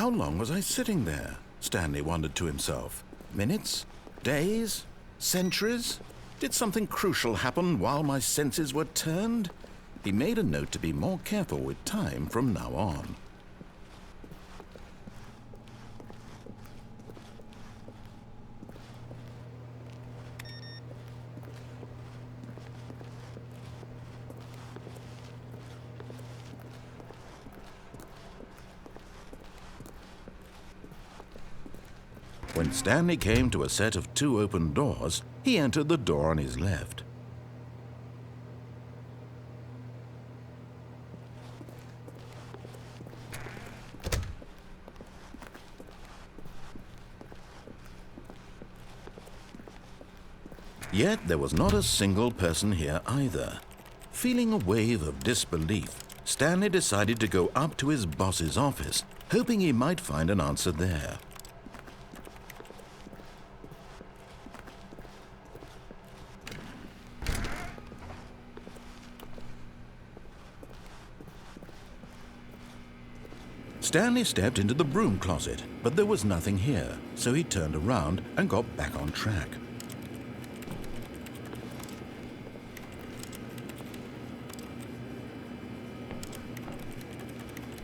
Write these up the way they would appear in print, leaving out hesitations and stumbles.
How long was I sitting there? Stanley wondered to himself. Minutes? Days? Centuries? Did something crucial happen while my senses were turned? He made a note to be more careful with time from now on. When Stanley came to a set of 2 open doors, he entered the door on his left. Yet there was not a single person here either. Feeling a wave of disbelief, Stanley decided to go up to his boss's office, hoping he might find an answer there. Stanley stepped into the broom closet, but there was nothing here, so he turned around and got back on track.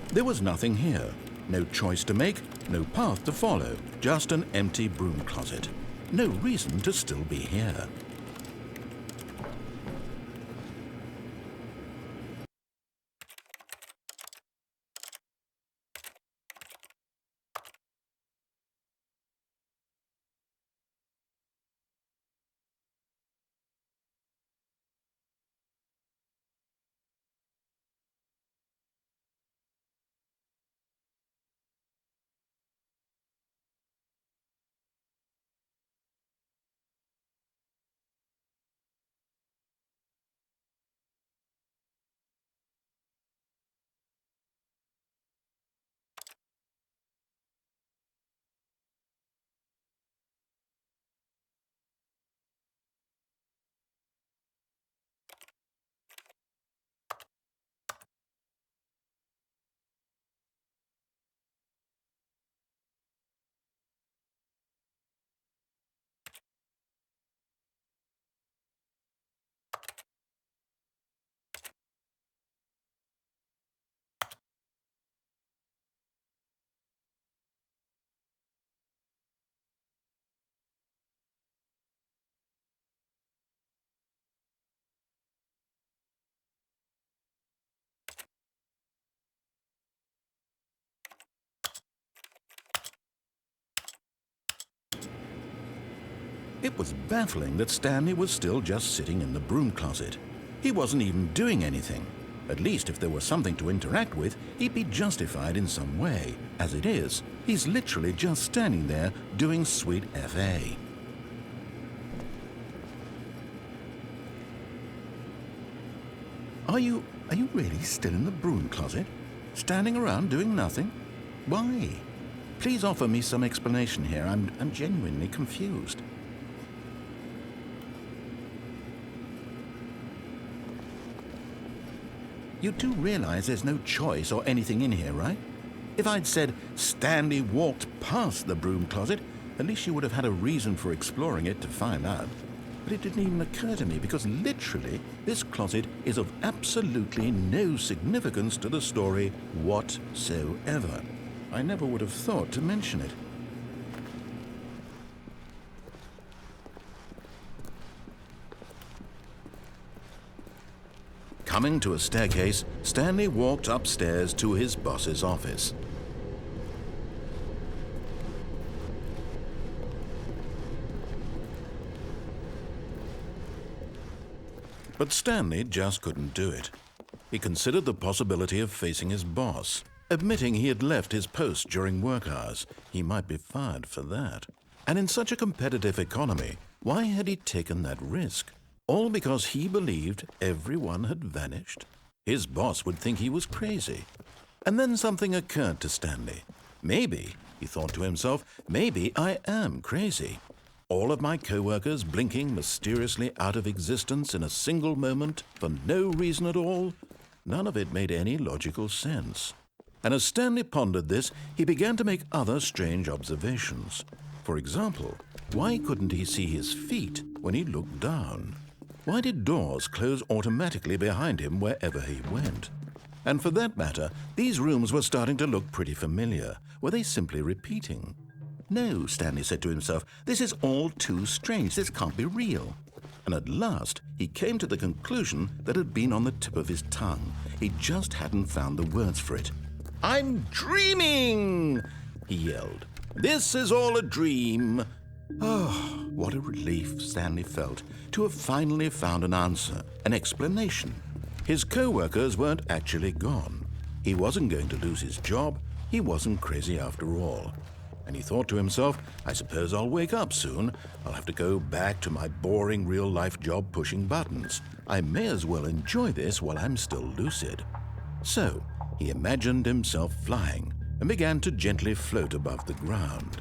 There was nothing here. No choice to make, no path to follow, just an empty broom closet. No reason to still be here. It was baffling that Stanley was still just sitting in the broom closet. He wasn't even doing anything. At least if there was something to interact with, he'd be justified in some way. As it is, he's literally just standing there doing sweet FA. Are you really still in the broom closet? Standing around doing nothing? Why? Please offer me some explanation here. I'm genuinely confused. You do realize there's no choice or anything in here, right? If I'd said Stanley walked past the broom closet, at least you would have had a reason for exploring it to find out. But it didn't even occur to me because literally this closet is of absolutely no significance to the story whatsoever. I never would have thought to mention it. Coming to a staircase, Stanley walked upstairs to his boss's office. But Stanley just couldn't do it. He considered the possibility of facing his boss. Admitting he had left his post during work hours, he might be fired for that. And in such a competitive economy, why had he taken that risk? All because he believed everyone had vanished? His boss would think he was crazy. And then something occurred to Stanley. Maybe, he thought to himself, maybe I am crazy. All of my co-workers blinking mysteriously out of existence in a single moment for no reason at all? None of it made any logical sense. And as Stanley pondered this, he began to make other strange observations. For example, why couldn't he see his feet when he looked down? Why did doors close automatically behind him wherever he went? And for that matter, these rooms were starting to look pretty familiar. Were they simply repeating? No, Stanley said to himself, this is all too strange. This can't be real. And at last, he came to the conclusion that had been on the tip of his tongue. He just hadn't found the words for it. "I'm dreaming!" he yelled. "This is all a dream." Oh, what a relief Stanley felt to have finally found an answer, an explanation. His co-workers weren't actually gone. He wasn't going to lose his job. He wasn't crazy after all. And he thought to himself, I suppose I'll wake up soon. I'll have to go back to my boring real-life job pushing buttons. I may as well enjoy this while I'm still lucid. So he imagined himself flying and began to gently float above the ground.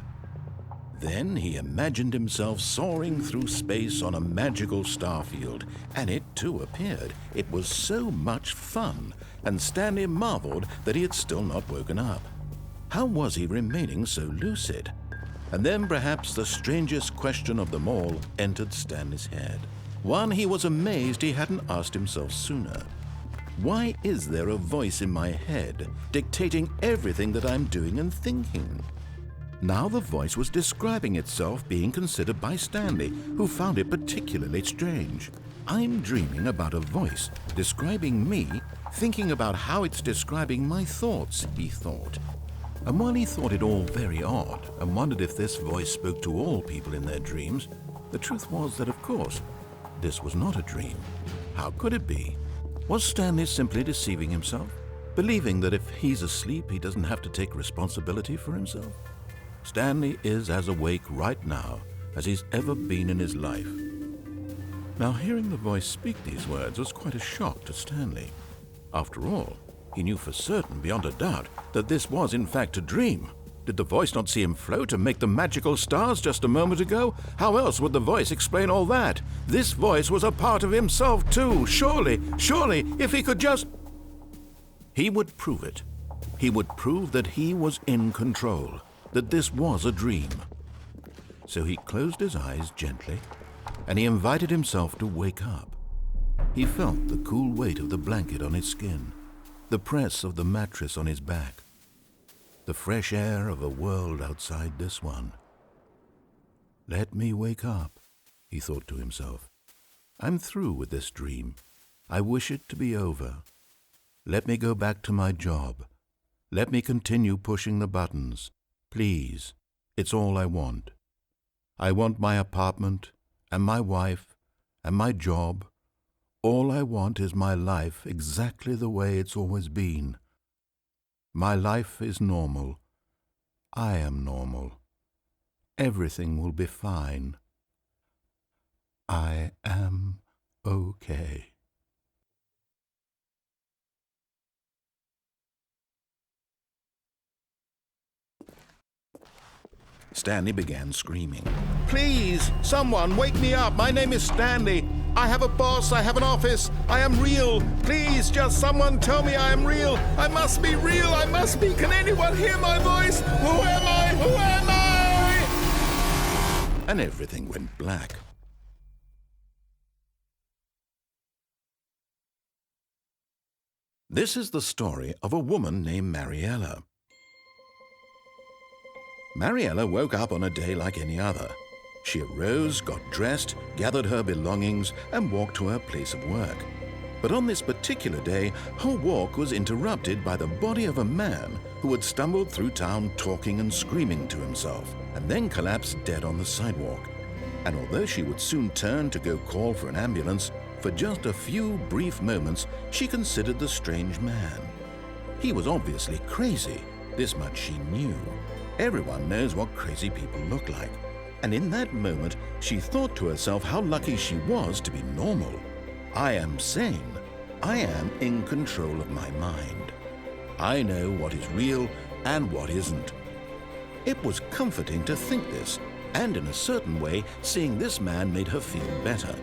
Then he imagined himself soaring through space on a magical starfield, and it too appeared. It was so much fun, and Stanley marveled that he had still not woken up. How was he remaining so lucid? And then perhaps the strangest question of them all entered Stanley's head. One he was amazed he hadn't asked himself sooner. Why is there a voice in my head dictating everything that I'm doing and thinking? Now the voice was describing itself being considered by Stanley, who found it particularly strange. I'm dreaming about a voice describing me, thinking about how it's describing my thoughts, he thought. And while he thought it all very odd and wondered if this voice spoke to all people in their dreams, the truth was that, of course, this was not a dream. How could it be? Was Stanley simply deceiving himself, believing that if he's asleep, he doesn't have to take responsibility for himself? Stanley is as awake right now as he's ever been in his life. Now, hearing the voice speak these words was quite a shock to Stanley. After all, he knew for certain, beyond a doubt, that this was in fact a dream. Did the voice not see him float and make the magical stars just a moment ago? How else would the voice explain all that? This voice was a part of himself too. Surely, if he could just... He would prove it. He would prove that he was in control, that this was a dream. So he closed his eyes gently, and he invited himself to wake up. He felt the cool weight of the blanket on his skin, the press of the mattress on his back, the fresh air of a world outside this one. Let me wake up, he thought to himself. I'm through with this dream. I wish it to be over. Let me go back to my job. Let me continue pushing the buttons. Please, it's all I want. I want my apartment and my wife and my job. All I want is my life exactly the way it's always been. My life is normal. I am normal. Everything will be fine. I am okay. Stanley began screaming. Please, someone, wake me up. My name is Stanley. I have a boss. I have an office. I am real. Please, just someone tell me I am real. I must be real. I must be. Can anyone hear my voice? Who am I? Who am I? And everything went black. This is the story of a woman named Mariella. Mariella woke up on a day like any other. She arose, got dressed, gathered her belongings, and walked to her place of work. But on this particular day, her walk was interrupted by the body of a man who had stumbled through town talking and screaming to himself, and then collapsed dead on the sidewalk. And although she would soon turn to go call for an ambulance, for just a few brief moments, she considered the strange man. He was obviously crazy. This much she knew. Everyone knows what crazy people look like. And in that moment, she thought to herself how lucky she was to be normal. I am sane. I am in control of my mind. I know what is real and what isn't. It was comforting to think this, and in a certain way, seeing this man made her feel better.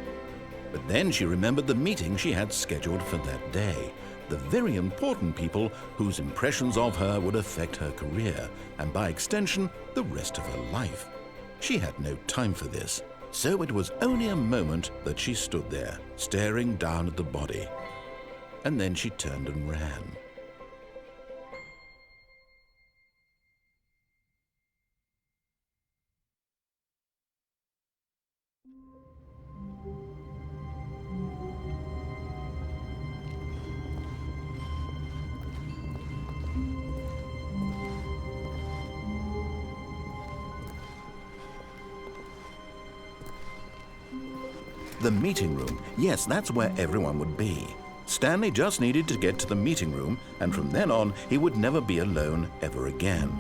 But then she remembered the meeting she had scheduled for that day. the very important people whose impressions of her would affect her career, and by extension, the rest of her life. She had no time for this, so it was only a moment that she stood there, staring down at the body. And then she turned and ran. The meeting room. Yes, that's where everyone would be. Stanley just needed to get to the meeting room, and from then on, he would never be alone ever again.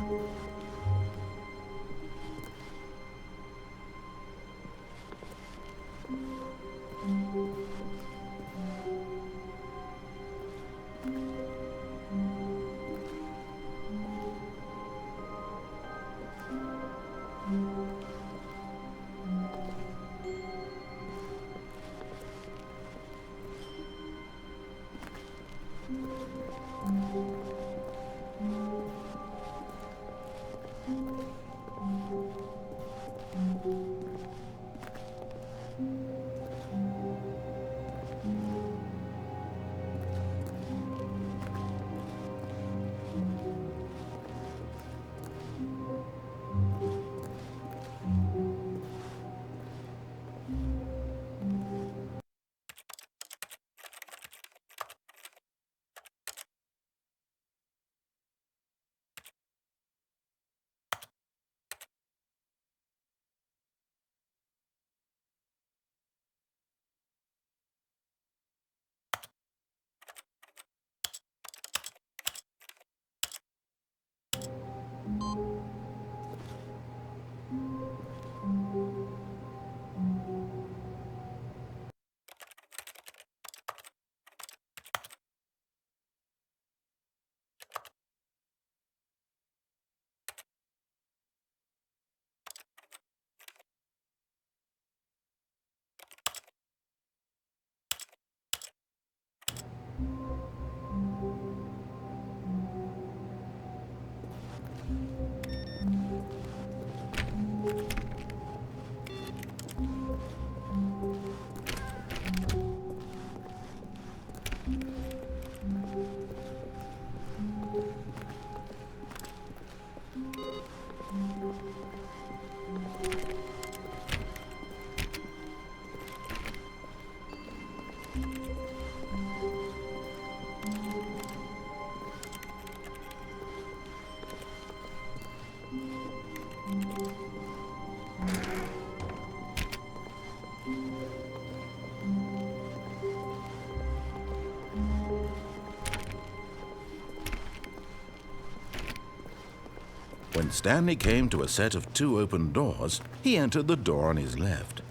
When Stanley came to a set of 2 open doors, he entered the door on his left.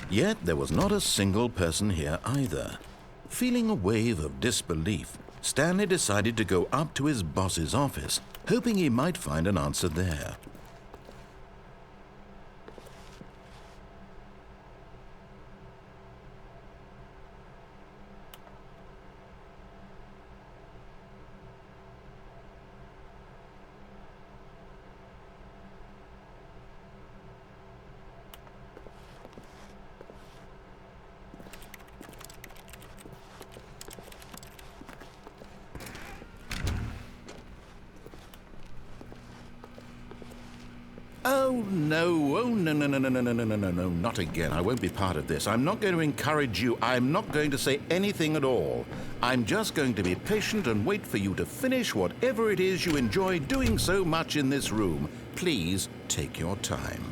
Yet there was not a single person here either. Feeling a wave of disbelief, Stanley decided to go up to his boss's office, hoping he might find an answer there. Oh, no. Oh, no, no, no, no, no, no, no, no, no, no, not again. I won't be part of this. I'm not going to encourage you. I'm not going to say anything at all. I'm just going to be patient and wait for you to finish whatever it is you enjoy doing so much in this room. Please take your time.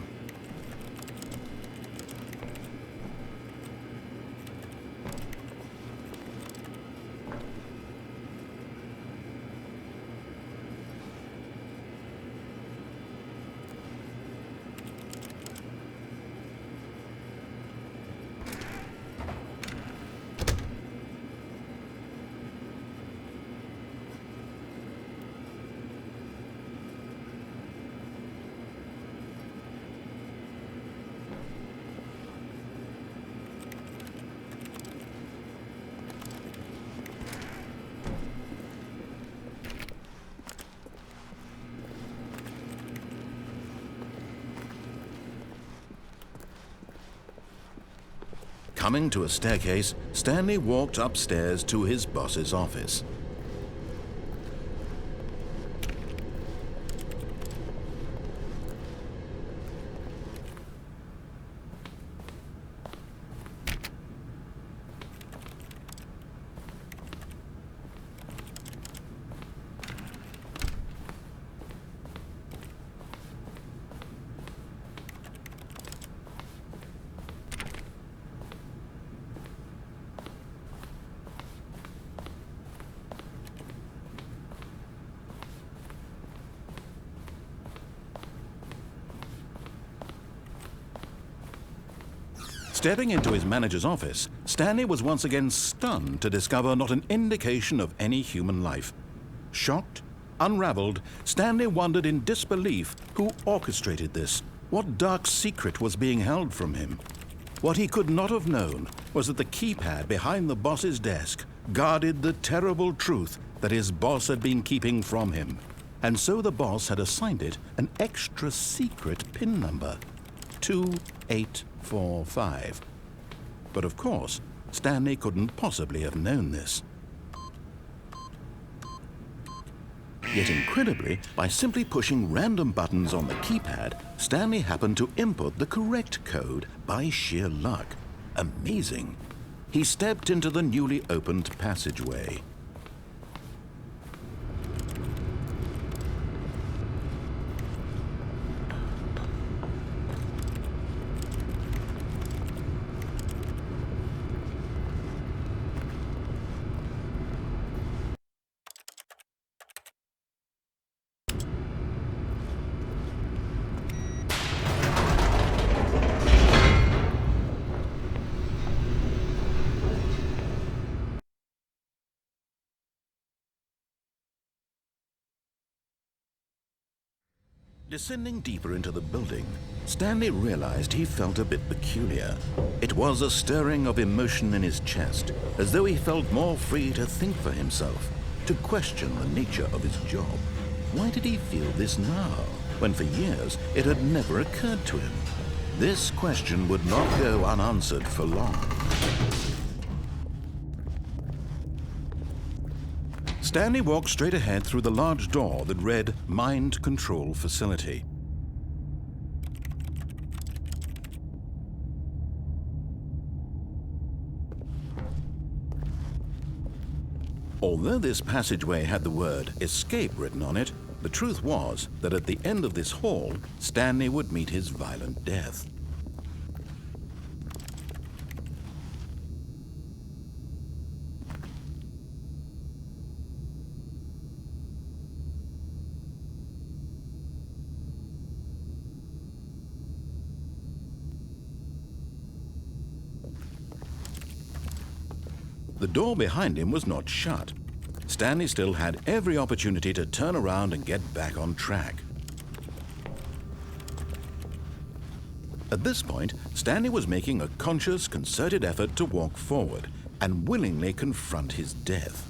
Coming to a staircase, Stanley walked upstairs to his boss's office. Stepping into his manager's office, Stanley was once again stunned to discover not an indication of any human life. Shocked, unraveled, Stanley wondered in disbelief who orchestrated this, what dark secret was being held from him. What he could not have known was that the keypad behind the boss's desk guarded the terrible truth that his boss had been keeping from him. And so the boss had assigned it an extra secret PIN number, 2845. But of course, Stanley couldn't possibly have known this. Yet incredibly, by simply pushing random buttons on the keypad, Stanley happened to input the correct code by sheer luck. Amazing. He stepped into the newly opened passageway. Descending deeper into the building, Stanley realized he felt a bit peculiar. It was a stirring of emotion in his chest, as though he felt more free to think for himself, to question the nature of his job. Why did he feel this now, when for years it had never occurred to him? This question would not go unanswered for long. Stanley walked straight ahead through the large door that read Mind Control Facility. Although this passageway had the word Escape written on it, the truth was that at the end of this hall, Stanley would meet his violent death. The door behind him was not shut. Stanley still had every opportunity to turn around and get back on track. At this point, Stanley was making a conscious, concerted effort to walk forward and willingly confront his death.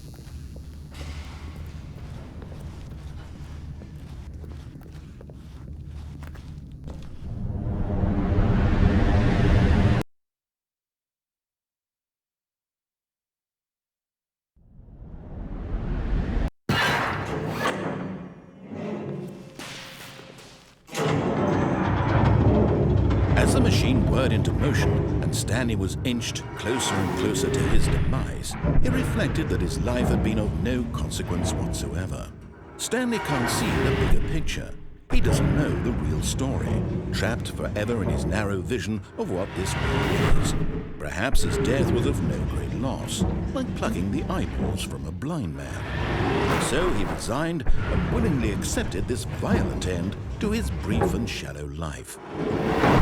As the machine whirred into motion and Stanley was inched closer and closer to his demise, he reflected that his life had been of no consequence whatsoever. Stanley can't see the bigger picture. He doesn't know the real story, trapped forever in his narrow vision of what this world is. Perhaps his death was of no great loss, like plucking the eyeballs from a blind man. And so he resigned and willingly accepted this violent end to his brief and shallow life.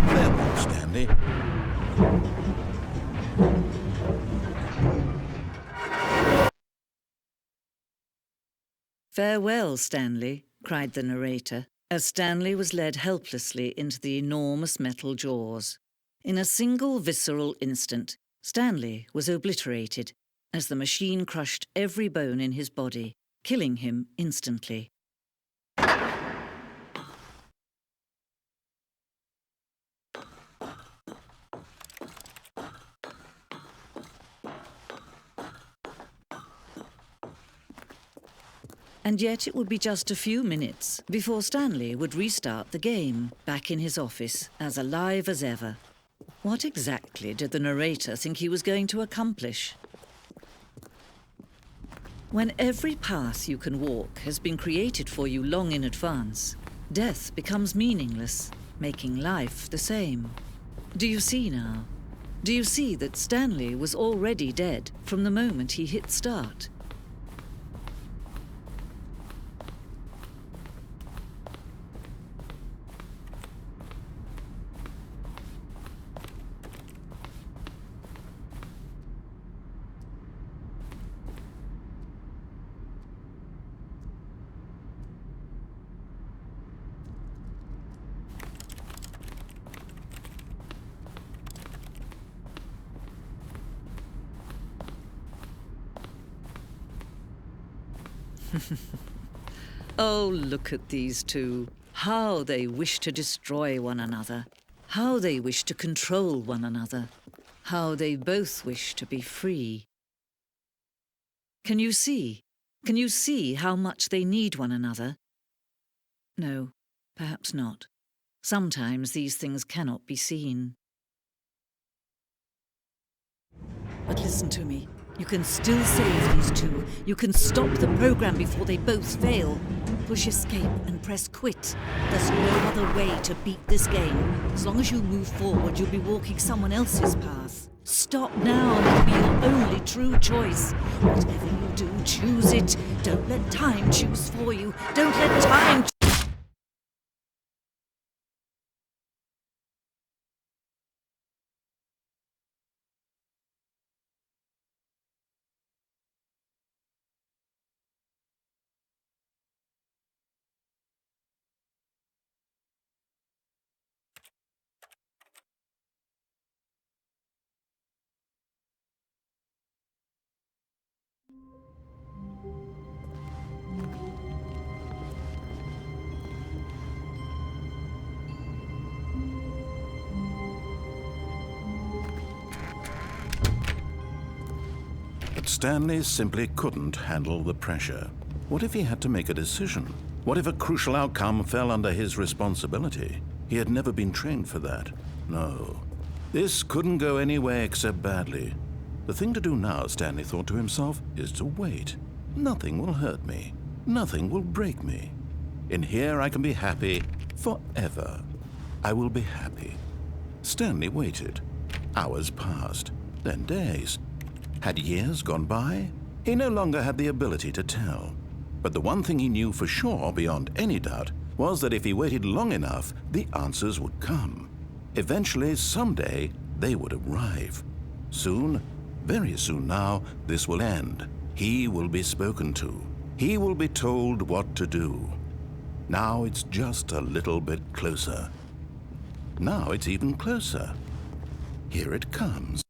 Farewell, Stanley. "Farewell, Stanley," cried the narrator, as Stanley was led helplessly into the enormous metal jaws. In a single visceral instant, Stanley was obliterated as the machine crushed every bone in his body, killing him instantly. And yet it would be just a few minutes before Stanley would restart the game, back in his office, as alive as ever. What exactly did the narrator think he was going to accomplish? When every path you can walk has been created for you long in advance, death becomes meaningless, making life the same. Do you see now? Do you see that Stanley was already dead from the moment he hit start? Oh, look at these two. How they wish to destroy one another. How they wish to control one another. How they both wish to be free. Can you see? Can you see how much they need one another? No, perhaps not. Sometimes these things cannot be seen. But listen to me. You can still save these two. You can stop the program before they both fail. Push escape and press quit. There's no other way to beat this game. As long as you move forward, you'll be walking someone else's path. Stop now and it'll be your only true choice. Whatever you do, choose it. Don't let time choose for you. Don't let time But Stanley simply couldn't handle the pressure. What if he had to make a decision? What if a crucial outcome fell under his responsibility? He had never been trained for that. No. This couldn't go any way except badly. The thing to do now, Stanley thought to himself, is to wait. Nothing will hurt me. Nothing will break me. In here I can be happy forever. I will be happy. Stanley waited. Hours passed, then days. Had years gone by? He no longer had the ability to tell. But the one thing he knew for sure, beyond any doubt, was that if he waited long enough, the answers would come. Eventually, someday, they would arrive. Soon, very soon now, this will end. He will be spoken to. He will be told what to do. Now it's just a little bit closer. Now it's even closer. Here it comes.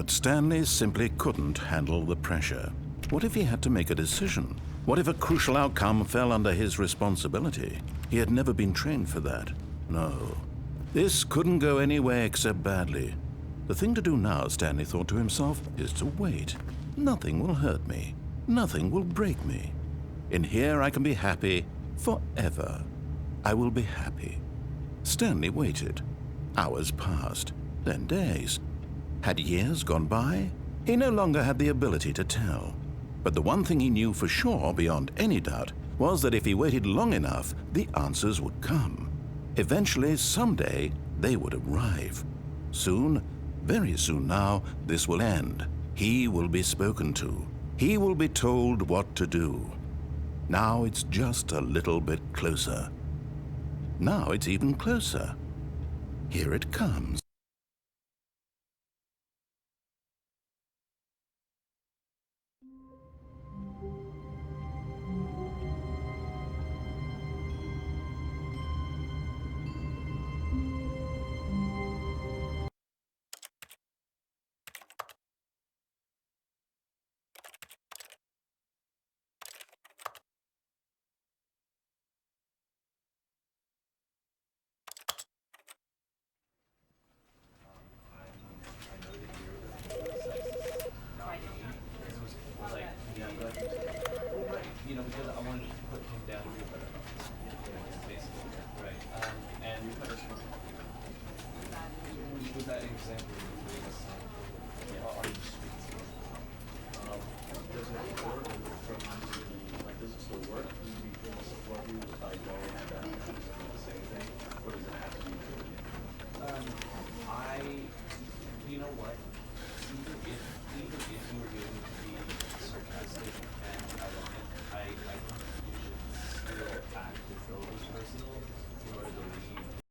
But Stanley simply couldn't handle the pressure. What if he had to make a decision? What if a crucial outcome fell under his responsibility? He had never been trained for that. No. This couldn't go any way except badly. The thing to do now, Stanley thought to himself, is to wait. Nothing will hurt me. Nothing will break me. In here I can be happy forever. I will be happy. Stanley waited. Hours passed, then days. Had years gone by? He no longer had the ability to tell. But the one thing he knew for sure, beyond any doubt, was that if he waited long enough, the answers would come. Eventually, someday, they would arrive. Soon, very soon now, this will end. He will be spoken to. He will be told what to do. Now it's just a little bit closer. Now it's even closer. Here it comes.